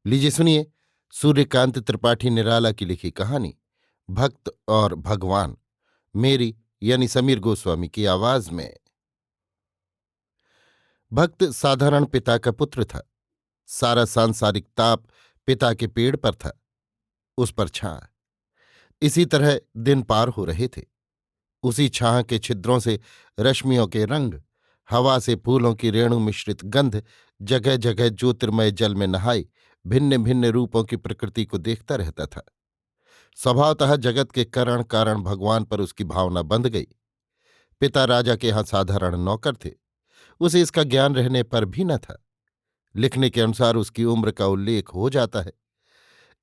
लीजिए सुनिए सूर्यकांत त्रिपाठी निराला की लिखी कहानी भक्त और भगवान, मेरी यानी समीर गोस्वामी की आवाज में। भक्त साधारण पिता का पुत्र था। सारा सांसारिक ताप पिता के पेड़ पर था, उस पर छां। इसी तरह दिन पार हो रहे थे। उसी छां के छिद्रों से रश्मियों के रंग, हवा से फूलों की रेणु मिश्रित गंध, जगह जगह ज्योतिर्मय जल में नहाई भिन्न भिन्न रूपों की प्रकृति को देखता रहता था। स्वभावतः जगत के करण कारण भगवान पर उसकी भावना बंध गई। पिता राजा के यहाँ साधारण नौकर थे। उसे इसका ज्ञान रहने पर भी न था। लिखने के अनुसार उसकी उम्र का उल्लेख हो जाता है।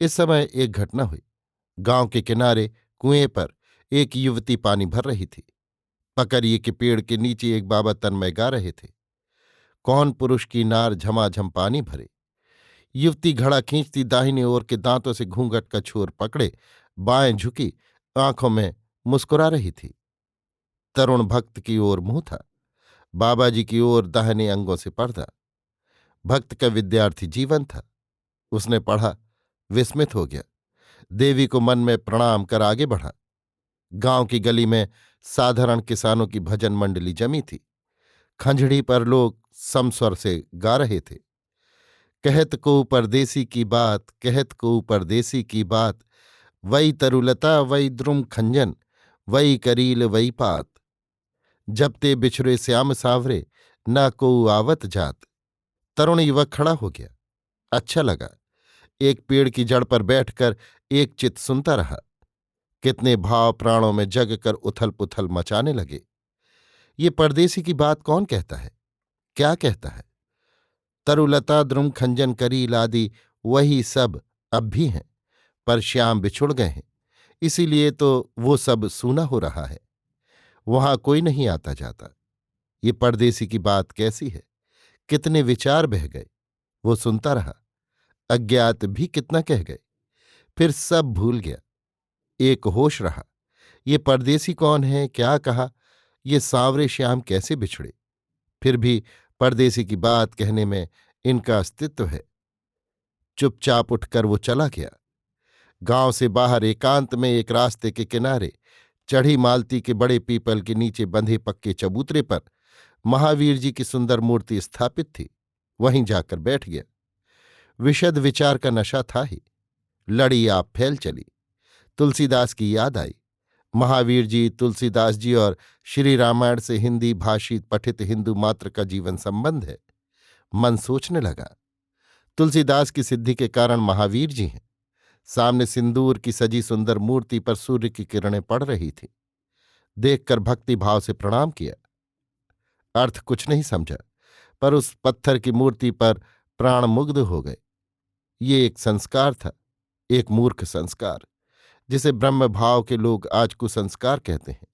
इस समय एक घटना हुई। गांव के किनारे कुएं पर एक युवती पानी भर रही थी। पकरिए के पेड़ के नीचे एक बाबा तन्मय गा रहे थे। कौन पुरुष की नार झमाझम पानी भरे। युवती घड़ा खींचती दाहिनी ओर के दांतों से घूंघट का छोर पकड़े बाएं झुकी आंखों में मुस्कुरा रही थी। तरुण भक्त की ओर मुंह था, बाबाजी की ओर दाहिने अंगों से पर्दा। भक्त का विद्यार्थी जीवन था। उसने पढ़ा, विस्मित हो गया, देवी को मन में प्रणाम कर आगे बढ़ा। गांव की गली में साधारण किसानों की भजन मंडली जमी थी। खंजड़ी पर लोग समस्वर से गा रहे थे। कहत को परदेसी की बात, कहत को परदेसी की बात, वही तरुलता वही द्रुम खंजन, वही करील वही पात, जब ते बिछुरे श्याम सावरे, ना को आवत जात। तरुण युवक खड़ा हो गया। अच्छा लगा। एक पेड़ की जड़ पर बैठकर एक चित सुनता रहा। कितने भाव प्राणों में जग कर उथल पुथल मचाने लगे। ये परदेसी की बात कौन कहता है, क्या कहता है? तरुलता द्रुम खंजन करील आदि वही सब अब भी हैं, पर श्याम बिछुड़ गए हैं, इसीलिए तो वो सब सूना हो रहा है। वहां कोई नहीं आता जाता। ये परदेसी की बात कैसी है? कितने विचार बह गए। वो सुनता रहा। अज्ञात भी कितना कह गए। फिर सब भूल गया। एक होश रहा। ये परदेसी कौन है, क्या कहा, ये सांवरे श्याम कैसे बिछड़े? फिर भी परदेसी की बात कहने में इनका अस्तित्व है। चुपचाप उठकर वो चला गया। गांव से बाहर एकांत में एक रास्ते के किनारे चढ़ी मालती के बड़े पीपल के नीचे बंधे पक्के चबूतरे पर महावीर जी की सुंदर मूर्ति स्थापित थी। वहीं जाकर बैठ गया। विशद विचार का नशा था ही। लड़ी आप फैल चली। तुलसीदास की याद आई। महावीर जी, तुलसीदास जी और श्री रामायण से हिंदी भाषित पठित हिंदू मात्र का जीवन संबंध है। मन सोचने लगा। तुलसीदास की सिद्धि के कारण महावीर जी हैं। सामने सिंदूर की सजी सुंदर मूर्ति पर सूर्य की किरणें पड़ रही थी। देखकर भक्ति भाव से प्रणाम किया। अर्थ कुछ नहीं समझा, पर उस पत्थर की मूर्ति पर प्राण मुग्ध हो गए। ये एक संस्कार था, एक मूर्ख संस्कार, जिसे ब्रह्म भाव के लोग आज कुसंस्कार कहते हैं।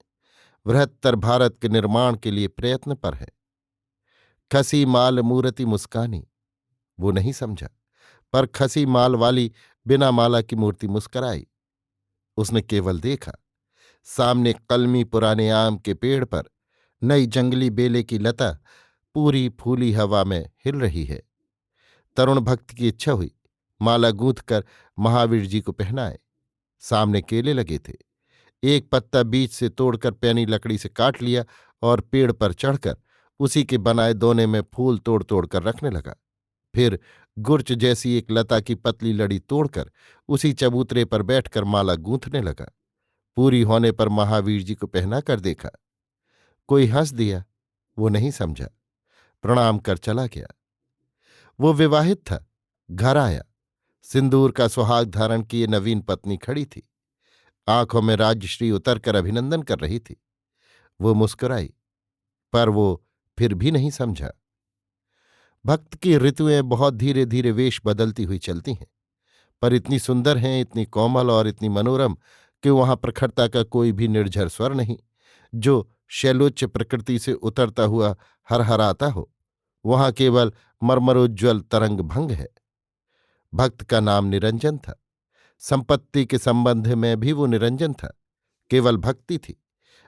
बृहत्तर भारत के निर्माण के लिए प्रयत्न पर है। खसी माल मूर्ति मुस्कानी, वो नहीं समझा, पर खसी माल वाली बिना माला की मूर्ति मुस्कराई। उसने केवल देखा, सामने कलमी पुराने आम के पेड़ पर नई जंगली बेले की लता पूरी फूली हवा में हिल रही है। तरुण भक्त की इच्छा हुई, माला गूंथ कर महावीर जी को पहनाए। सामने केले लगे थे। एक पत्ता बीच से तोड़कर पैनी लकड़ी से काट लिया और पेड़ पर चढ़कर उसी के बनाए दोने में फूल तोड़ तोड़ कर रखने लगा। फिर गुर्च जैसी एक लता की पतली लड़ी तोड़कर उसी चबूतरे पर बैठकर माला गूंथने लगा। पूरी होने पर महावीर जी को पहना कर देखा। कोई हंस दिया, वो नहीं समझा, प्रणाम कर चला गया। वो विवाहित था। घर आया। सिंदूर का सुहाग धारण किए नवीन पत्नी खड़ी थी। आंखों में राजश्री उतरकर अभिनंदन कर रही थी। वो मुस्कुराई, पर वो फिर भी नहीं समझा। भक्त की ऋतुएं बहुत धीरे धीरे वेश बदलती हुई चलती हैं, पर इतनी सुंदर हैं, इतनी कोमल और इतनी मनोरम कि वहां प्रखरता का कोई भी निर्झर स्वर नहीं, जो शैलोच्च प्रकृति से उतरता हुआ हरहराता हो। वहां केवल मर्मरोज्ज्वल तरंग भंग है। भक्त का नाम निरंजन था। संपत्ति के संबंध में भी वो निरंजन था। केवल भक्ति थी।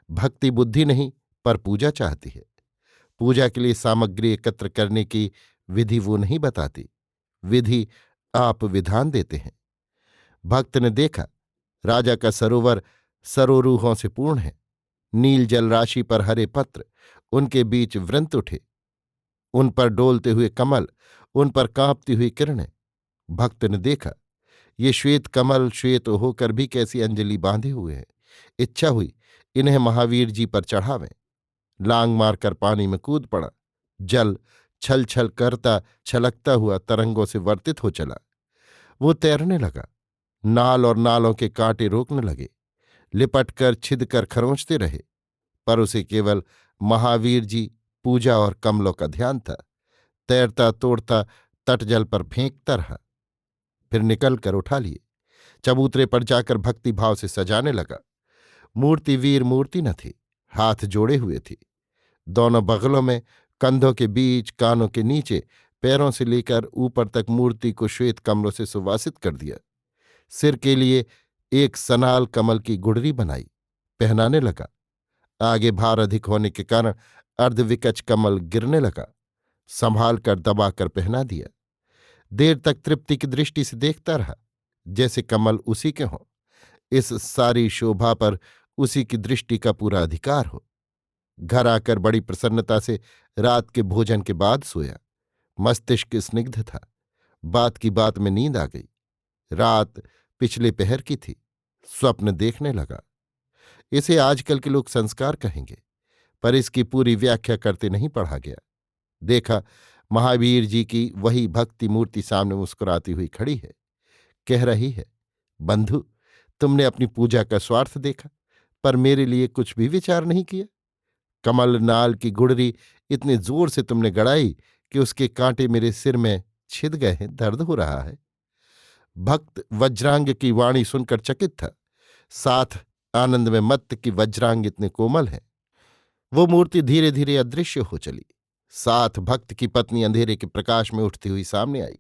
भक्ति बुद्धि नहीं, पर पूजा चाहती है। पूजा के लिए सामग्री एकत्र करने की विधि वो नहीं बताती। विधि आप विधान देते हैं। भक्त ने देखा, राजा का सरोवर सरोरूहों से पूर्ण है। नील जलराशि पर हरे पत्र, उनके बीच वृंत उठे, उन पर डोलते हुए कमल, उन पर कांपती हुई किरणें। भक्त ने देखा, ये श्वेत कमल श्वेत होकर भी कैसी अंजलि बांधे हुए हैं। इच्छा हुई इन्हें महावीर जी पर चढ़ावें। लांग मारकर पानी में कूद पड़ा। जल छल छल करता छलकता हुआ तरंगों से वर्तित हो चला। वो तैरने लगा। नाल और नालों के कांटे रोकने लगे, लिपट कर छिद कर खरोंचते रहे, पर उसे केवल महावीर जी, पूजा और कमलों का ध्यान था। तैरता तोड़ता तटजल पर फेंकता रहा। फिर निकल कर उठा लिए, चबूतरे पर जाकर भक्ति भाव से सजाने लगा। मूर्ति वीर मूर्ति न थी, हाथ जोड़े हुए थी। दोनों बगलों में, कंधों के बीच, कानों के नीचे, पैरों से लेकर ऊपर तक मूर्ति को श्वेत कमलों से सुवासित कर दिया। सिर के लिए एक सनाल कमल की गुडरी बनाई, पहनाने लगा। आगे भार अधिक होने के कारण अर्धविकच कमल गिरने लगा, संभाल कर दबाकर पहना दिया। देर तक तृप्ति की दृष्टि से देखता रहा, जैसे कमल उसी के हों, इस सारी शोभा पर उसी की दृष्टि का पूरा अधिकार हो। घर आकर बड़ी प्रसन्नता से रात के भोजन के बाद सोया। मस्तिष्क स्निग्ध था। बात की बात में नींद आ गई। रात पिछले पहर की थी। स्वप्न देखने लगा। इसे आजकल के लोग संस्कार कहेंगे, पर इसकी पूरी व्याख्या करते नहीं पढ़ा गया। देखा, महावीर जी की वही भक्ति मूर्ति सामने मुस्कुराती हुई खड़ी है। कह रही है, बंधु, तुमने अपनी पूजा का स्वार्थ देखा, पर मेरे लिए कुछ भी विचार नहीं किया। कमल नाल की गुड़री इतने जोर से तुमने गड़ाई कि उसके कांटे मेरे सिर में छिद गए हैं, दर्द हो रहा है। भक्त वज्रांग की वाणी सुनकर चकित था। साथ आनंद में मत्त की वज्रांग इतने कोमल है। वो मूर्ति धीरे धीरे अदृश्य हो चली। साथ भक्त की पत्नी अंधेरे के प्रकाश में उठती हुई सामने आई।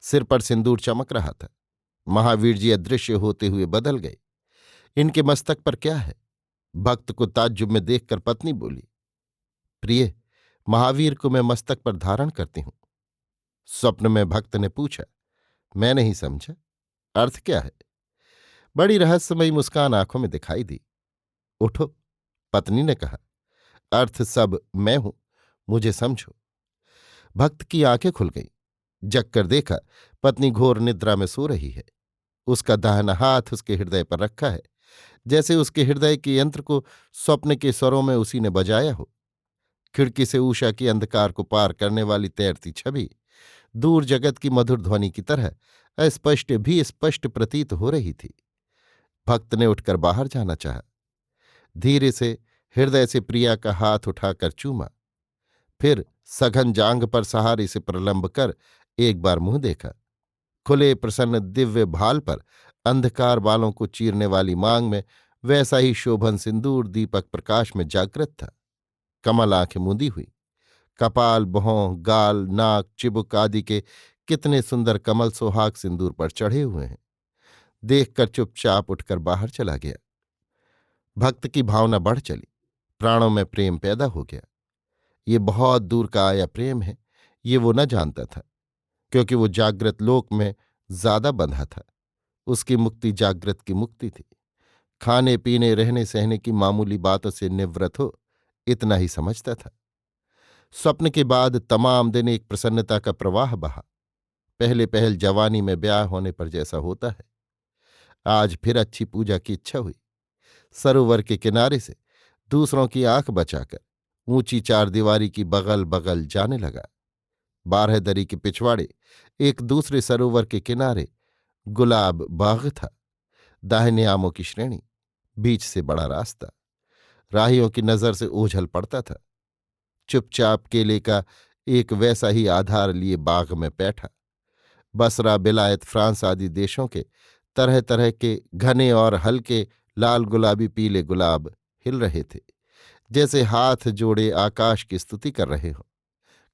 सिर पर सिंदूर चमक रहा था। महावीर जी अदृश्य होते हुए बदल गए। इनके मस्तक पर क्या है? भक्त को ताज्जुब में देखकर पत्नी बोली, प्रिय, महावीर को मैं मस्तक पर धारण करती हूं। स्वप्न में भक्त ने पूछा, मैं नहीं समझा, अर्थ क्या है? बड़ी रहस्यमयी मुस्कान आंखों में दिखाई दी। उठो, पत्नी ने कहा, अर्थ सब मैं हूं, मुझे समझो। भक्त की आंखें खुल गईं। जग कर देखा, पत्नी घोर निद्रा में सो रही है। उसका दाहिना हाथ उसके हृदय पर रखा है, जैसे उसके हृदय के यंत्र को स्वप्न के स्वरों में उसी ने बजाया हो। खिड़की से उषा की अंधकार को पार करने वाली तैरती छवि दूर जगत की मधुर ध्वनि की तरह अस्पष्ट भी स्पष्ट प्रतीत हो रही थी। भक्त ने उठकर बाहर जाना चाहा। धीरे से हृदय से प्रिया का हाथ उठाकर चूमा। फिर सघन जांघ पर सहारे से प्रलंब कर एक बार मुंह देखा। खुले प्रसन्न दिव्य भाल पर अंधकार बालों को चीरने वाली मांग में वैसा ही शोभन सिंदूर दीपक प्रकाश में जागृत था। कमल आंखें मूंदी हुई। कपाल, भौं, गाल, नाक, चिबुक आदि के कितने सुंदर कमल सुहाग सिंदूर पर चढ़े हुए हैं। देखकर चुपचाप उठकर बाहर चला गया। भक्त की भावना बढ़ चली। प्राणों में प्रेम पैदा हो गया। ये बहुत दूर का आया प्रेम है, ये वो न जानता था, क्योंकि वो जागृत लोक में ज्यादा बंधा था। उसकी मुक्ति जागृत की मुक्ति थी। खाने पीने रहने सहने की मामूली बातों से निवृत्त हो, इतना ही समझता था। स्वप्न के बाद तमाम दिन एक प्रसन्नता का प्रवाह बहा। पहले पहल जवानी में ब्याह होने पर जैसा होता है। आज फिर अच्छी पूजा की इच्छा हुई। सरोवर के किनारे से दूसरों की आंख बचाकर ऊंची चारदीवारी की बगल बगल जाने लगा। 12 दरी के पिछवाड़े एक दूसरे सरोवर के किनारे गुलाब बाग था। दाहिने आमों की श्रेणी, बीच से बड़ा रास्ता। राहियों की नजर से ओझल पड़ता था। चुपचाप केले का एक वैसा ही आधार लिए बाग में बैठा। बसरा, बिलायत, फ्रांस आदि देशों के तरह तरह के घने और हल्के लाल गुलाबी पीले गुलाब हिल रहे थे, जैसे हाथ जोड़े आकाश की स्तुति कर रहे हो।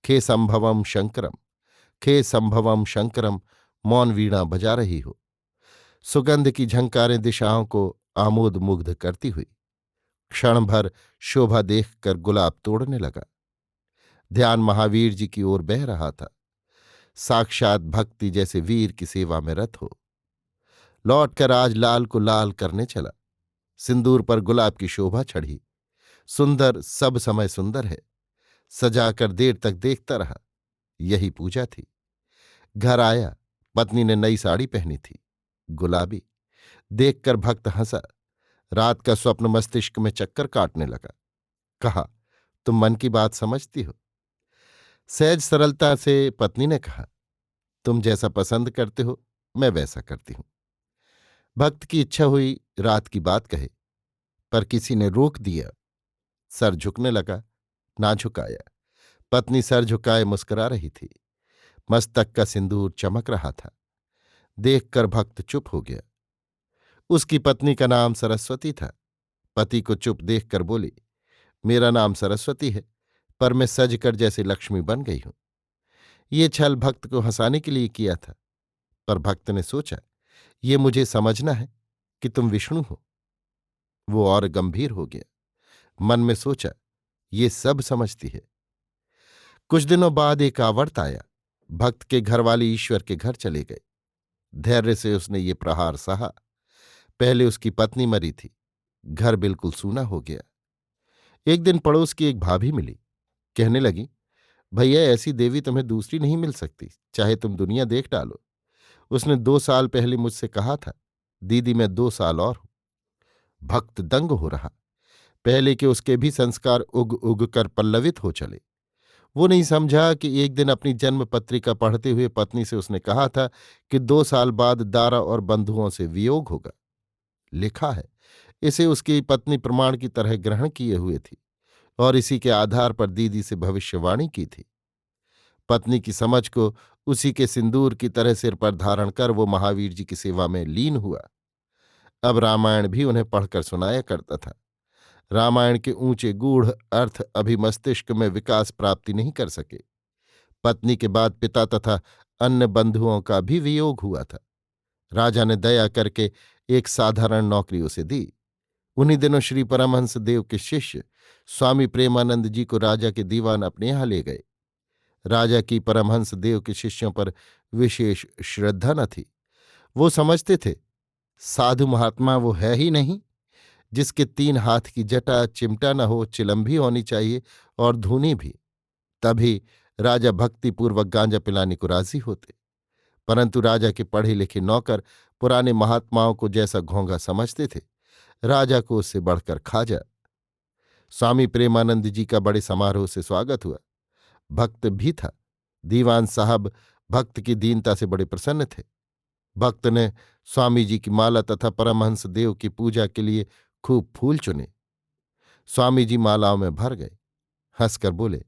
खे संभवम शंकरम, खे संभवम शंकरम मौन वीणा बजा रही हो। सुगंध की झंकारें दिशाओं को आमोद मुग्ध करती हुई। क्षण भर शोभा देखकर गुलाब तोड़ने लगा। ध्यान महावीर जी की ओर बह रहा था। साक्षात भक्ति जैसे वीर की सेवा में रत हो। लौटकर आज लाल को लाल करने चला। सिंदूर पर गुलाब की शोभा चढ़ी। सुंदर सब समय सुंदर है। सजाकर देर तक देखता रहा। यही पूजा थी। घर आया। पत्नी ने नई साड़ी पहनी थी, गुलाबी। देखकर भक्त हंसा। रात का स्वप्न मस्तिष्क में चक्कर काटने लगा। कहा, तुम मन की बात समझती हो? सहज सरलता से पत्नी ने कहा, तुम जैसा पसंद करते हो मैं वैसा करती हूं। भक्त की इच्छा हुई रात की बात कहे, पर किसी ने रोक दिया। सर झुकने लगा, ना झुकाया। पत्नी सर झुकाए मुस्कुरा रही थी। मस्तक का सिंदूर चमक रहा था। देखकर भक्त चुप हो गया। उसकी पत्नी का नाम सरस्वती था। पति को चुप देखकर बोली, मेरा नाम सरस्वती है, पर मैं सज कर जैसे लक्ष्मी बन गई हूं। ये छल भक्त को हंसाने के लिए किया था, पर भक्त ने सोचा, ये मुझे समझना है कि तुम विष्णु हो। वो और गंभीर हो गया। मन में सोचा, ये सब समझती है। कुछ दिनों बाद एक आवर्त आया। भक्त के घरवाले ईश्वर के घर चले गए। धैर्य से उसने ये प्रहार सहा। पहले उसकी पत्नी मरी थी। घर बिल्कुल सूना हो गया। एक दिन पड़ोस की एक भाभी मिली। कहने लगी, भैया ऐसी देवी तुम्हें दूसरी नहीं मिल सकती, चाहे तुम दुनिया देख डालो। उसने 2 साल पहले मुझसे कहा था, दीदी मैं 2 साल और हूं। भक्त दंग हो रहा। पहले के उसके भी संस्कार उग उग कर पल्लवित हो चले। वो नहीं समझा कि एक दिन अपनी जन्म पत्रिका पढ़ते हुए पत्नी से उसने कहा था कि 2 साल बाद दारा और बंधुओं से वियोग होगा। लिखा है, इसे उसकी पत्नी प्रमाण की तरह ग्रहण किए हुए थी और इसी के आधार पर दीदी से भविष्यवाणी की थी। पत्नी की समझ को उसी के सिंदूर की तरह सिर पर धारण कर वो महावीर जी की सेवा में लीन हुआ। अब रामायण भी उन्हें पढ़कर सुनाया करता था। रामायण के ऊंचे गूढ़ अर्थ अभी मस्तिष्क में विकास प्राप्ति नहीं कर सके। पत्नी के बाद पिता तथा अन्य बंधुओं का भी वियोग हुआ था। राजा ने दया करके एक साधारण नौकरी उसे दी। उन्हीं दिनों श्री परमहंस देव के शिष्य स्वामी प्रेमानंद जी को राजा के दीवान अपने यहां ले गए। राजा की परमहंस देव के शिष्यों पर विशेष श्रद्धा न थी। वो समझते थे, साधु महात्मा वो है ही नहीं जिसके 3 हाथ की जटा, चिमटा न हो, चिलम्भी होनी चाहिए और धूनी भी। तभी राजा भक्तिपूर्वक गांजा पिलाने को राजी होते। परंतु राजा के पढ़े लिखे नौकर पुराने महात्माओं को जैसा घोंघा समझते थे, राजा को उससे बढ़कर खाजा। स्वामी प्रेमानंद जी का बड़े समारोह से स्वागत हुआ। भक्त भी था। दीवान साहब भक्त की दीनता से बड़े प्रसन्न थे। भक्त ने स्वामी जी की माला तथा परमहंस देव की पूजा के लिए खूब फूल चुने। स्वामी जी मालाओं में भर गए। हंसकर बोले,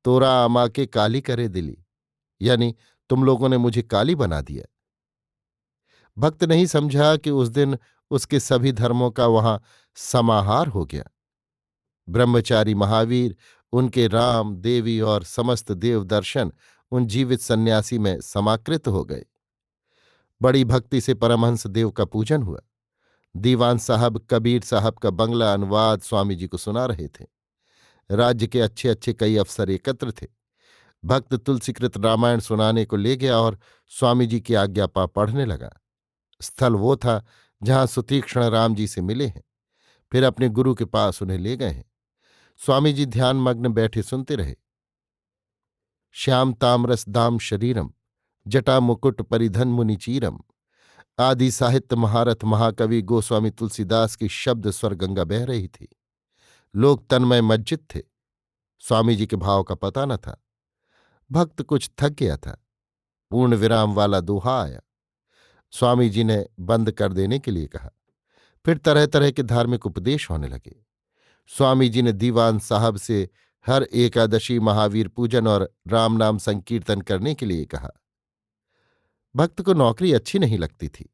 तोरा अमा के काली करे दिली, यानी तुम लोगों ने मुझे काली बना दिया। भक्त नहीं समझा कि उस दिन उसके सभी धर्मों का वहां समाहार हो गया। ब्रह्मचारी महावीर, उनके राम, देवी और समस्त देव दर्शन उन जीवित सन्यासी में समाकृत हो गए। बड़ी भक्ति से परमहंस देव का पूजन हुआ। दीवान साहब कबीर साहब का बंगला अनुवाद स्वामी जी को सुना रहे थे। राज्य के अच्छे अच्छे कई अफसर एकत्र थे। भक्त तुलसीकृत रामायण सुनाने को ले गया और स्वामी जी की आज्ञा पा पढ़ने लगा। स्थल वो था जहां सुतीक्ष्ण राम जी से मिले हैं, फिर अपने गुरु के पास उन्हें ले गए हैं। स्वामी जी ध्यानमग्न बैठे सुनते रहे। श्याम ताम्रस दाम शरीरम, जटा मुकुट परिधन मुनिचीरम। आदि साहित्य महारथ महाकवि गोस्वामी तुलसीदास की शब्द स्वर गंगा बह रही थी। लोग तन्मय मज्जित थे। स्वामी जी के भाव का पता न था। भक्त कुछ थक गया था। पूर्ण विराम वाला दोहा आया। स्वामी जी ने बंद कर देने के लिए कहा। फिर तरह तरह के धार्मिक उपदेश होने लगे। स्वामी जी ने दीवान साहब से हर एकादशी महावीर पूजन और राम नाम संकीर्तन करने के लिए कहा। भक्त को नौकरी अच्छी नहीं लगती थी।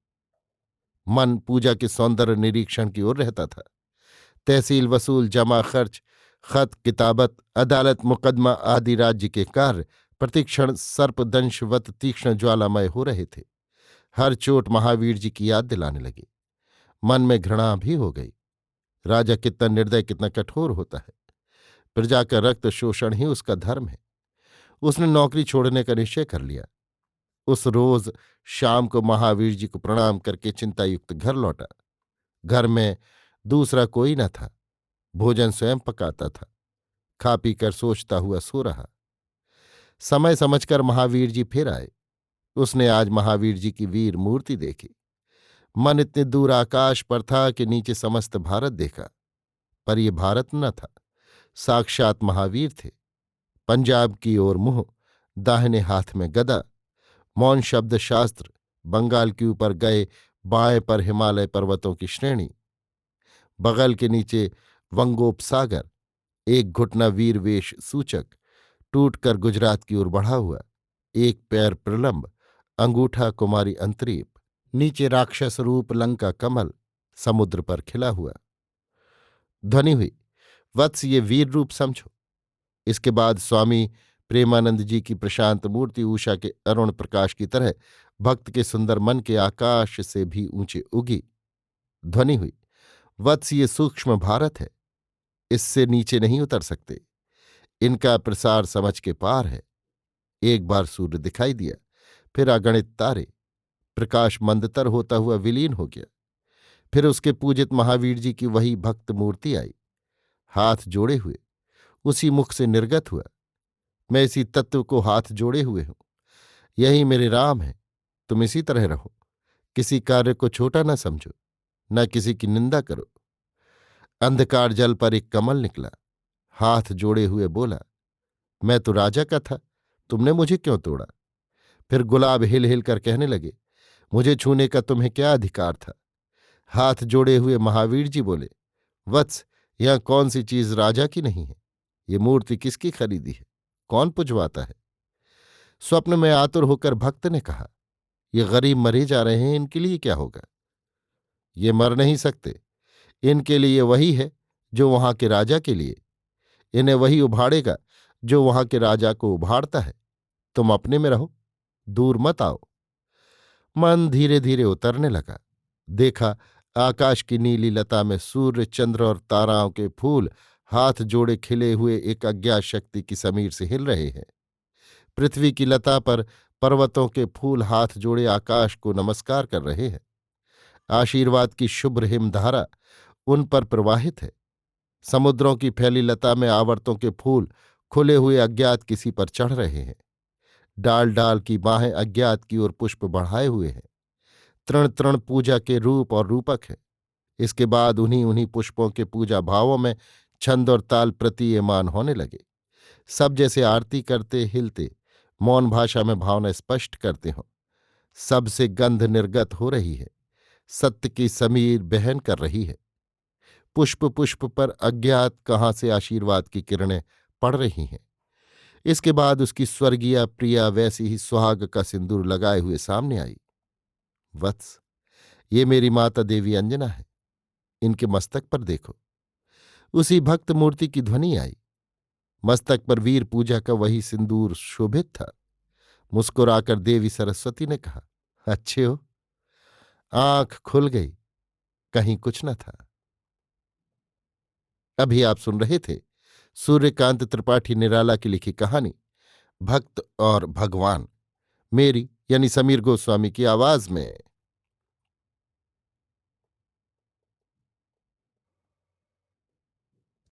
मन पूजा के सौंदर्य निरीक्षण की ओर रहता था। तहसील वसूल, जमा खर्च, खत किताबत, अदालत मुकदमा आदि राज्य के कार्य प्रतिक्षण सर्पदंशवत तीक्ष्ण ज्वालामय हो रहे थे। हर चोट महावीर जी की याद दिलाने लगी। मन में घृणा भी हो गई। राजा कितना निर्दय, कितना कठोर होता है। प्रजा का रक्त शोषण ही उसका धर्म है। उसने नौकरी छोड़ने का निश्चय कर लिया। उस रोज शाम को महावीर जी को प्रणाम करके चिंतायुक्त घर लौटा। घर में दूसरा कोई न था। भोजन स्वयं पकाता था। खा पी कर सोचता हुआ सो रहा। समय समझकर महावीर जी फिर आए। उसने आज महावीर जी की वीर मूर्ति देखी। मन इतने दूर आकाश पर था कि नीचे समस्त भारत देखा, पर ये भारत न था, साक्षात महावीर थे। पंजाब की ओर मुंह, दाहिने हाथ में गदा, मौन शब्द शास्त्र, बंगाल के ऊपर गए बाएं पर हिमालय पर्वतों की श्रेणी, बगल के नीचे वंगोपसागर, एक घुटना वीर वेश सूचक, टूटकर गुजरात की ओर बढ़ा हुआ, एक पैर प्रलंब, अंगूठा कुमारी अंतरीप, नीचे राक्षस रूप लंका कमल, समुद्र पर खिला हुआ। ध्वनि हुई, वत्स ये वीर रूप समझो। इसके बाद स्वामी प्रेमानंद जी की प्रशांत मूर्ति उषा के अरुण प्रकाश की तरह भक्त के सुंदर मन के आकाश से भी ऊंचे उगी। ध्वनि हुई, वत्स ये सूक्ष्म भारत है, इससे नीचे नहीं उतर सकते। इनका प्रसार समझ के पार है। एक बार सूर्य दिखाई दिया, फिर अगणित तारे, प्रकाश मंदतर होता हुआ विलीन हो गया। फिर उसके पूजित महावीर जी की वही भक्त मूर्ति आई, हाथ जोड़े हुए, उसी मुख से निर्गत हुआ, मैं इसी तत्व को हाथ जोड़े हुए हूं। यही मेरे राम है। तुम इसी तरह रहो। किसी कार्य को छोटा न समझो, न किसी की निंदा करो। अंधकार जल पर एक कमल निकला, हाथ जोड़े हुए बोला, मैं तो राजा का था, तुमने मुझे क्यों तोड़ा? फिर गुलाब हिल हिल कर कहने लगे, मुझे छूने का तुम्हें क्या अधिकार था? हाथ जोड़े हुए महावीर जी बोले, वत्स, यह कौन सी चीज राजा की नहीं है? ये मूर्ति किसकी खरीदी है? कौन पुजवाता है? स्वप्न में आतुर होकर भक्त ने कहा, ये गरीब मरे जा रहे हैं, इनके लिए क्या होगा? ये मर नहीं सकते। इनके लिए वही है जो वहां के राजा के लिए। इन्हें वही उभाड़ेगा जो वहां के राजा को उभाड़ता है। तुम अपने में रहो, दूर मत आओ। मन धीरे धीरे उतरने लगा। देखा, आकाश की नीली लता में सूर्य, चंद्र और ताराओं के फूल हाथ जोड़े खिले हुए एक अज्ञात शक्ति की समीर से हिल रहे हैं। पृथ्वी की लता पर पर्वतों के फूल हाथ जोड़े आकाश को नमस्कार कर रहे हैं। आशीर्वाद की शुभ्र हिमधारा उन पर प्रवाहित है। समुद्रों की फैली लता में आवर्तों के फूल खुले हुए अज्ञात किसी पर चढ़ रहे हैं। डाल डाल की बाहें अज्ञात की ओर पुष्प बढ़ाए हुए हैं। तृण तृण पूजा के रूप और रूपक है। इसके बाद उन्हीं उन्हीं पुष्पों के पूजा भावों में छंद और ताल प्रतीयमान होने लगे। सब जैसे आरती करते हिलते, मौन भाषा में भावना स्पष्ट करते हों। सबसे गंध निर्गत हो रही है, सत्य की समीर बहन कर रही है। पुष्प पुष्प पर अज्ञात कहाँ से आशीर्वाद की किरणें पड़ रही हैं। इसके बाद उसकी स्वर्गीय प्रिया वैसी ही सुहाग का सिंदूर लगाए हुए सामने आई। वत्स, ये मेरी माता देवी अंजना है, इनके मस्तक पर देखो। उसी भक्त मूर्ति की ध्वनि आई। मस्तक पर वीर पूजा का वही सिंदूर शोभित था। मुस्कुराकर देवी सरस्वती ने कहा, अच्छे हो। आंख खुल गई, कहीं कुछ न था। अभी आप सुन रहे थे सूर्यकांत त्रिपाठी निराला की लिखी कहानी भक्त और भगवान, मेरी यानी समीर गोस्वामी की आवाज में।